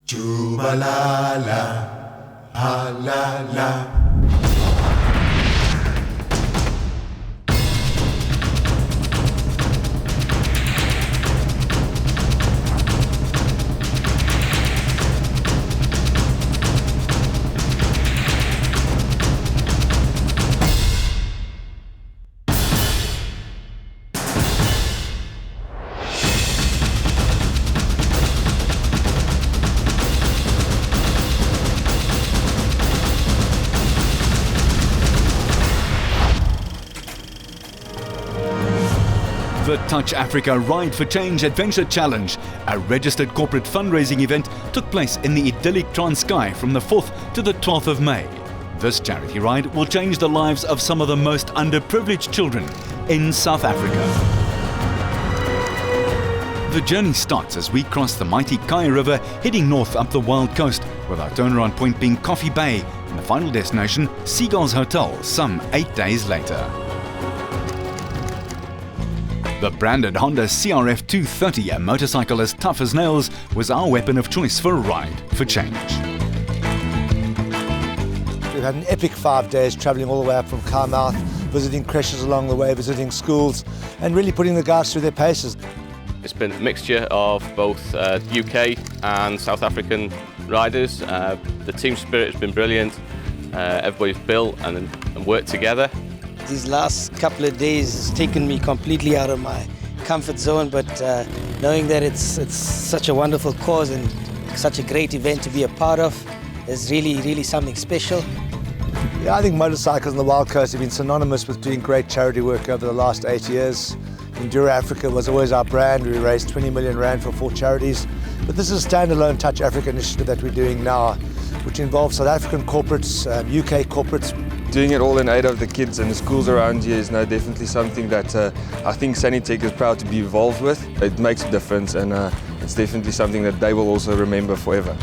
Jubalala, halala. The Touch Africa Ride for Change Adventure Challenge, a registered corporate fundraising event, took place in the idyllic Transkei from the 4th to the 12th of May. This charity ride will change the lives of some of the most underprivileged children in South Africa. The journey starts as we cross the mighty Kai River, heading north up the Wild Coast, with our turnaround point being Coffee Bay and the final destination, Seagulls Hotel, some 8 days later. The branded Honda CRF 230, a motorcycle as tough as nails, was our weapon of choice for a ride for change. We've had an epic 5 days travelling all the way up from Carmouth, visiting creches along the way, visiting schools, and really putting the guys through their paces. It's been a mixture of both UK and South African riders. The team spirit has been brilliant. Everybody's built and worked together. These last couple of days has taken me completely out of my comfort zone, but knowing that it's such a wonderful cause and such a great event to be a part of is really something special. Yeah, I think motorcycles on the Wild Coast have been synonymous with doing great charity work over the last 8 years. Enduro Africa was always our brand. We raised 20 million rand for 4 charities. But this is a standalone Touch Africa initiative that we're doing now, which involves South African corporates, UK corporates. Doing it all in aid of the kids and the schools around here is definitely something that I think Sanitech is proud to be involved with. It makes a difference, and it's definitely something that they will also remember forever.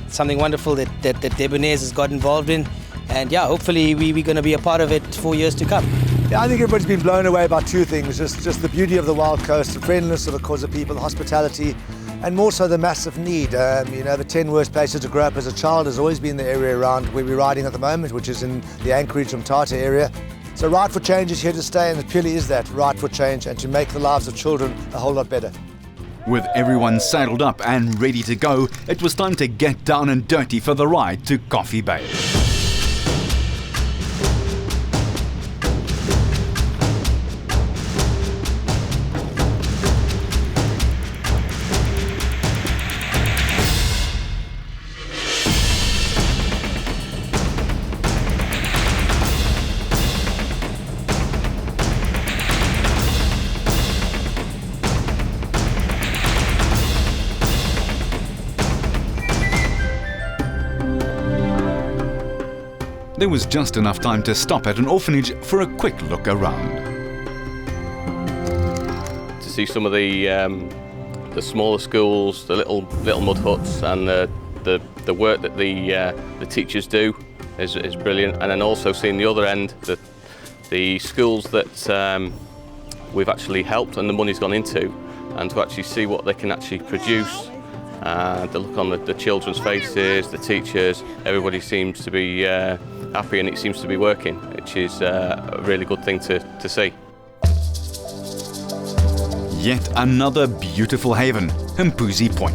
Something wonderful that Debonair's has got involved in, and yeah, hopefully we're going to be a part of it for years to come. Yeah, I think everybody's been blown away by 2 things, just the beauty of the Wild Coast, the friendliness of the cause of people, the hospitality, and more so the massive need. The 10 worst places to grow up as a child has always been the area around where we're riding at the moment, which is in the Anchorage Mthatha area. So Ride for Change is here to stay, and it purely is that, Ride for Change, and to make the lives of children a whole lot better. With everyone saddled up and ready to go, it was time to get down and dirty for the ride to Coffee Bay. There was just enough time to stop at an orphanage for a quick look around. To see some of the smaller schools, the little mud huts, and the work that the teachers do is brilliant. And then also seeing the other end, the schools that we've actually helped and the money's gone into, and to actually see what they can actually produce. The look on the children's faces, the teachers, everybody seems to be happy, and it seems to be working, which is a really good thing to see. Yet another beautiful haven, Mpuzi Point.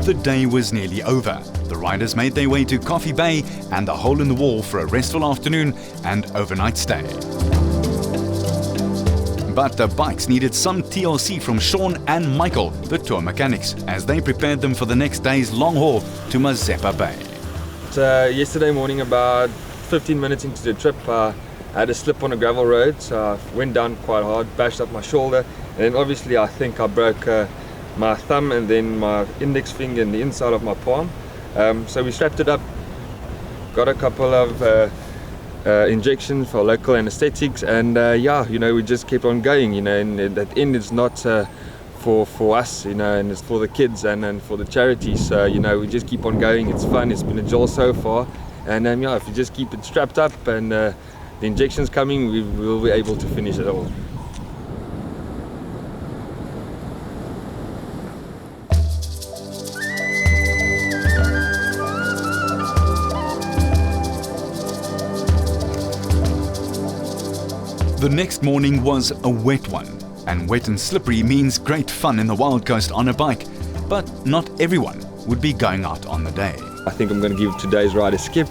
The day was nearly over. The riders made their way to Coffee Bay and the Hole in the Wall for a restful afternoon and overnight stay. But the bikes needed some TLC from Sean and Michael, the tour mechanics, as they prepared them for the next day's long haul to Mazeppa Bay. Yesterday morning, about 15 minutes into the trip, I had a slip on a gravel road, so I went down quite hard, bashed up my shoulder, and then obviously I think I broke my thumb and then my index finger and the inside of my palm. So we strapped it up, got a couple of injections for local anesthetics, and we just kept on going, and that end is not for us, and it's for the kids and for the charities. So, we just keep on going. It's fun. It's been a joy so far, and if you just keep it strapped up and the injections coming, we will be able to finish it all. The next morning was a wet one, and wet and slippery means great fun in the Wild Coast on a bike, but not everyone would be going out on the day. I think I'm going to give today's ride a skip,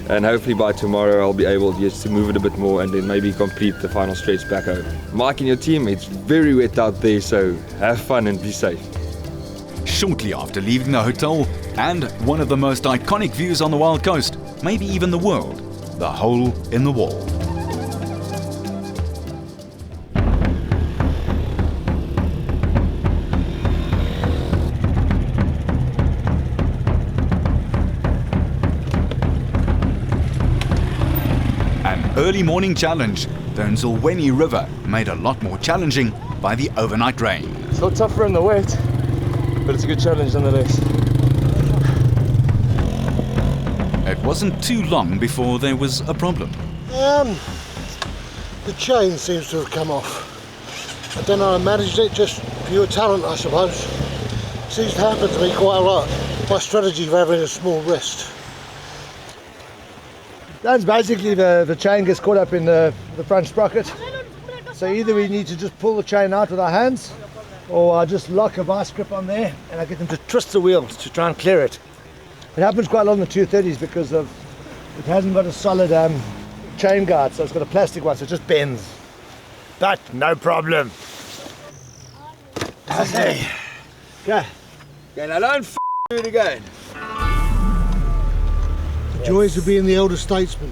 and hopefully by tomorrow I'll be able just to move it a bit more and then maybe complete the final stretch back home. Mike and your team, it's very wet out there, so have fun and be safe. Shortly after leaving the hotel, and one of the most iconic views on the Wild Coast, maybe even the world, the hole in the wall. An early morning challenge, the Nzulweni River made a lot more challenging by the overnight rain. It's a lot tougher in the wet, but it's a good challenge nonetheless. It wasn't too long before there was a problem. The chain seems to have come off. I don't know how I managed it, just pure talent I suppose. Seems to happen to me quite a lot. My strategy for having a small wrist. That's basically the chain gets caught up in the front sprocket. So either we need to just pull the chain out with our hands, or I just lock a vice grip on there and I get them to twist the wheels to try and clear it. It happens quite a lot in the 230s because it hasn't got a solid chain guard, so it's got a plastic one, so it just bends. But no problem. Okay. Okay, now don't do it again. The joys of being the elder statesman.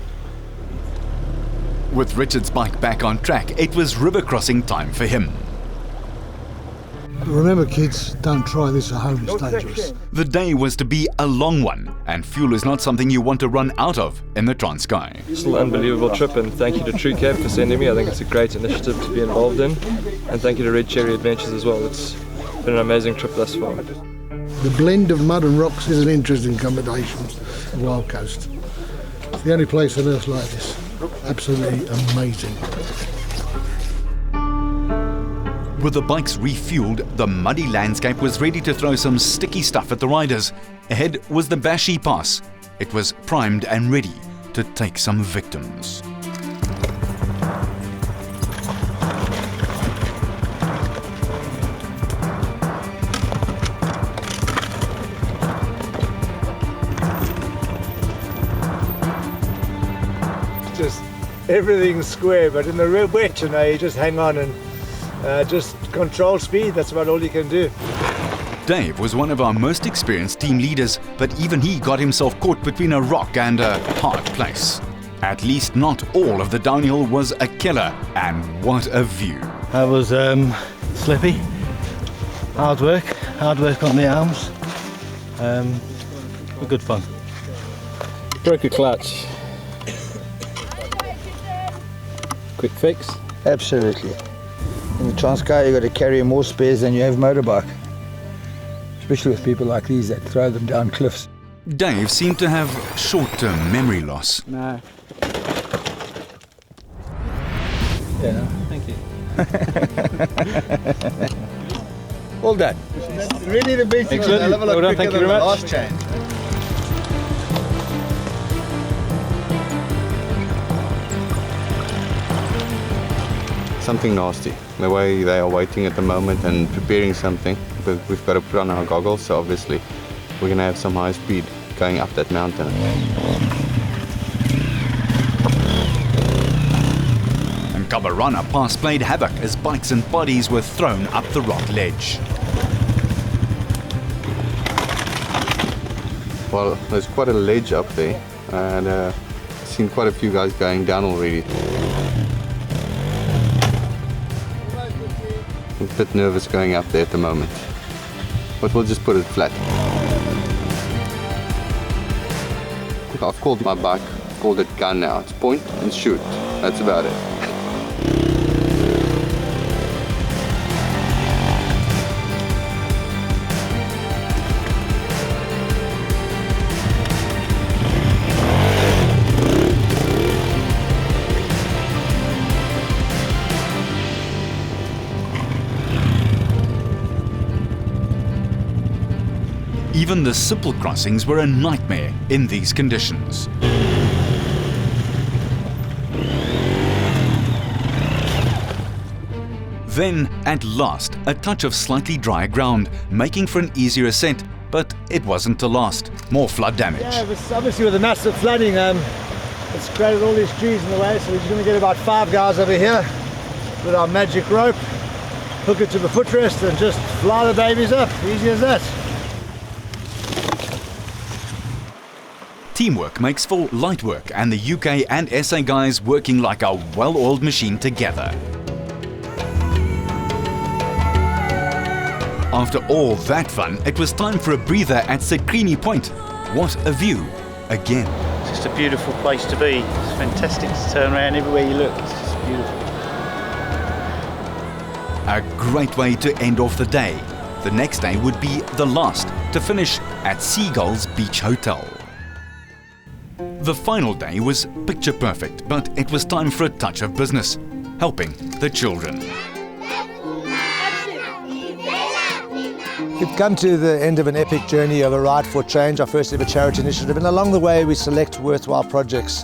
With Richard's bike back on track, it was river crossing time for him. But remember kids, don't try this at home, it's dangerous. The day was to be a long one, and fuel is not something you want to run out of in the Transkei. Still an unbelievable trip, and thank you to Transkei for sending me. I think it's a great initiative to be involved in, and thank you to Red Cherry Adventures as well. It's been an amazing trip thus far. The blend of mud and rocks is an interesting combination of Wild Coast. It's the only place on earth like this. Absolutely amazing. With the bikes refueled, the muddy landscape was ready to throw some sticky stuff at the riders. Ahead was the Bashi Pass. It was primed and ready to take some victims. Just everything's square, but in the wet, you know, you just hang on and just control speed. That's about all you can do. Dave was one of our most experienced team leaders, but even he got himself caught between a rock and a hard place. At least not all of the downhill was a killer, and what a view. That was slippy, hard work on the arms, but good fun. Broke a clutch. Quick fix? Absolutely. In the Transkei, you've got to carry more spares than you have motorbike. Especially with people like these that throw them down cliffs. Dave seemed to have short-term memory loss. No. Yeah. Thank you. All done. Really the best thing. Excellent. Well done, thank you very much. Last change. Something nasty. The way they are waiting at the moment and preparing something, but we've got to put on our goggles, so obviously we're going to have some high speed going up that mountain. And Kabarana Pass played havoc as bikes and bodies were thrown up the rock ledge. Well, there's quite a ledge up there, and I've seen quite a few guys going down already. I'm a bit nervous going up there at the moment, but we'll just put it flat. I've called my bike, I've called it gun now. It's point and shoot, that's about it. Even the simple crossings were a nightmare in these conditions. Then, at last, a touch of slightly drier ground, making for an easier ascent, but it wasn't to last. More flood damage. Yeah, it was obviously with the massive flooding, it's created all these trees in the way, so we're just going to get about 5 guys over here with our magic rope, hook it to the footrest and just fly the babies up. Easy as that. Teamwork makes for light work, and the UK and SA guys working like a well-oiled machine together. After all that fun, it was time for a breather at Sekrini Point. What a view, again. It's just a beautiful place to be. It's fantastic to turn around everywhere you look. It's just beautiful. A great way to end off the day. The next day would be the last, to finish at Seagulls Beach Hotel. The final day was picture perfect, but it was time for a touch of business, helping the children. We've come to the end of an epic journey of a Ride for Change, our first ever charity initiative, and along the way we select worthwhile projects.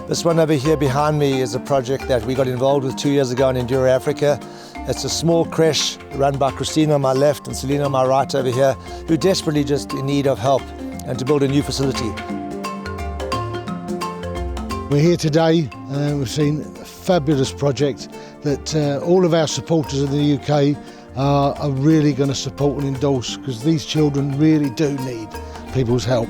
This one over here behind me is a project that we got involved with 2 years ago in Enduro Africa. It's a small creche run by Christina on my left and Selena on my right over here, who are desperately just in need of help and to build a new facility. We're here today, we've seen a fabulous project that all of our supporters in the UK are really going to support and endorse, because these children really do need people's help.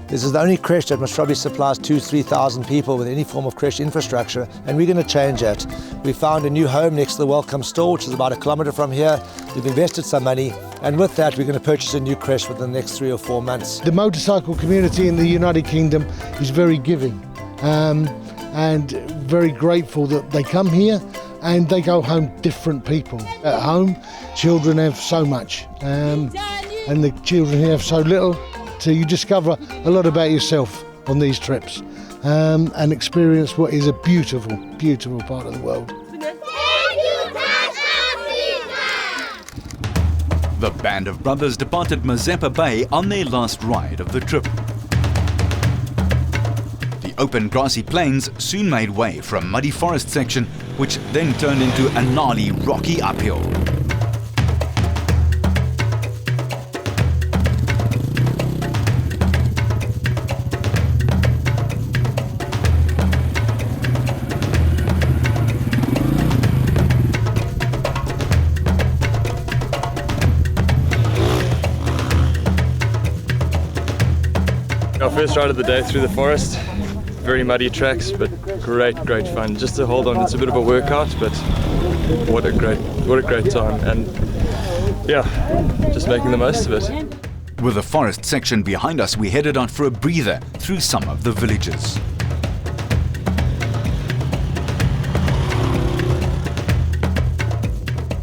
This is the only creche that most probably supplies 2,000–3,000 people with any form of creche infrastructure, and we're going to change that. We found a new home next to the Welcome store, which is about 1 kilometre from here. We've invested some money, and with that we're going to purchase a new creche within the next 3 or 4 months. The motorcycle community in the United Kingdom is very giving and very grateful that they come here and they go home different people. At home, children have so much, and the children here have so little. So you discover a lot about yourself on these trips and experience what is a beautiful, beautiful part of the world. The band of brothers departed Mazeppa Bay on their last ride of the trip. The open grassy plains soon made way for a muddy forest section, which then turned into a gnarly rocky uphill. Our first ride of the day through the forest, very muddy tracks, but great fun. Just to hold on, it's a bit of a workout, but what a great time, and yeah, just making the most of it. With the forest section behind us, we headed out for a breather through some of the villages.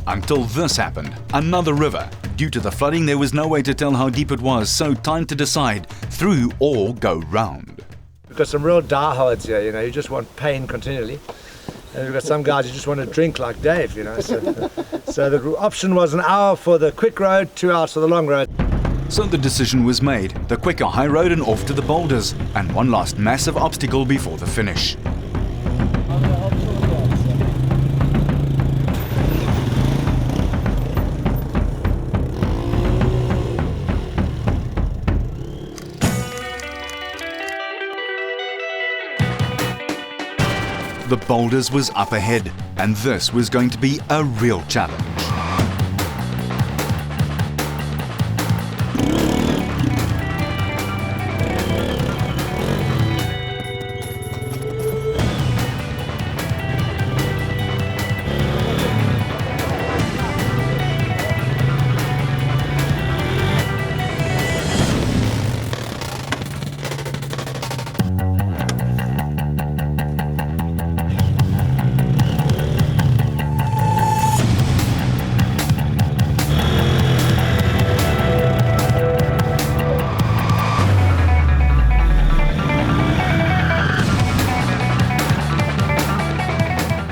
Until this happened, another river. Due to the flooding, there was no way to tell how deep it was, so time to decide, through or go round. We've got some real diehards here, you know, you just want pain continually. And we've got some guys who just want to drink like Dave, you know. So the option was an hour for the quick road, 2 hours for the long road. So the decision was made, the quicker high road and off to the boulders, and one last massive obstacle before the finish. The boulders was up ahead, and this was going to be a real challenge.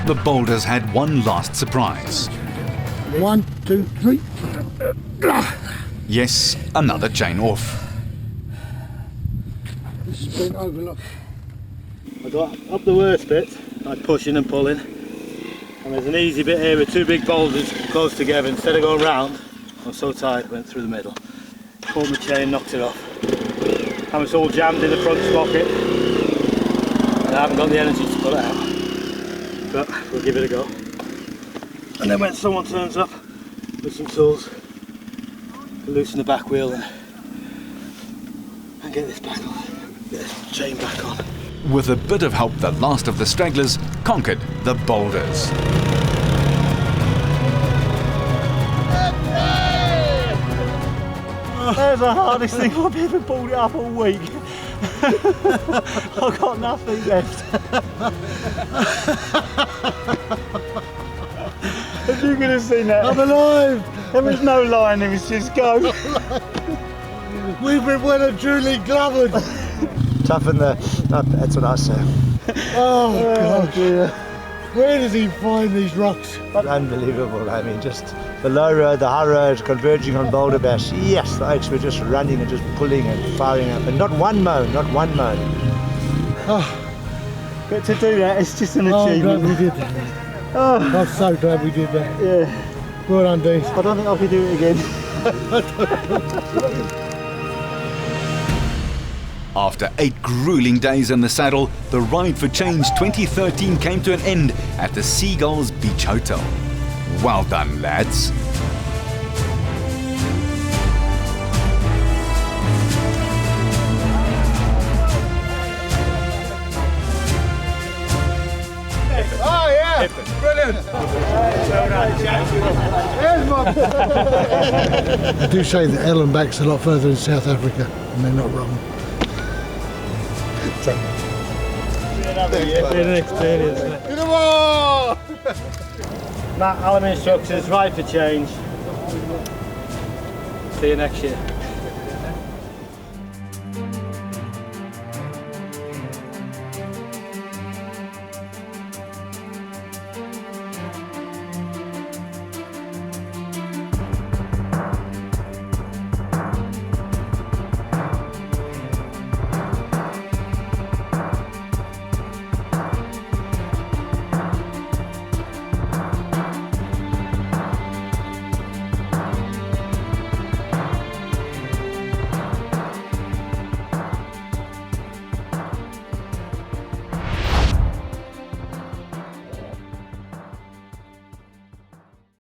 The boulders had one last surprise. 1, 2, 3. Yes, another chain off. Spin over, look. I got up the worst bit by pushing and pulling, And there's an easy bit here with two big boulders close together. Instead of going round, I was so tired, went through the middle. Pulled my chain, knocked it off. And it's all jammed in the front sprocket. And I haven't got the energy to pull it out. But we'll give it a go. And then when someone turns up with some tools, we'll loosen the back wheel and get this back on, get this chain back on. With a bit of help, the last of the stragglers conquered the boulders. That's the hardest thing I've ever pulled it up all week. I've got nothing left. If you could have seen that. I'm alive! There was no line, it was just go. We've been well and truly glovered. Toughen that's what I say. Oh God, dear. Where does he find these rocks? Unbelievable. I mean, just the low road, the high road, converging on Boulder Bash. Yes, the oaks were just running and just pulling and firing up, and not one moan, not one moan. Oh, But to do that, it's just an I'm achievement. glad we did that. Oh, I'm so glad we did that. yeah. Well done, Dean. I don't think I could do it again. After 8 grueling days in the saddle, the Ride for Change 2013 came to an end at the Seagulls Beach Hotel. Well done, lads. Oh yeah! Brilliant! I do say that Ellenback's a lot further in South Africa, and they're not wrong. It's been an experience. Matt, Alum Instructors, Ride for Change. See you next year.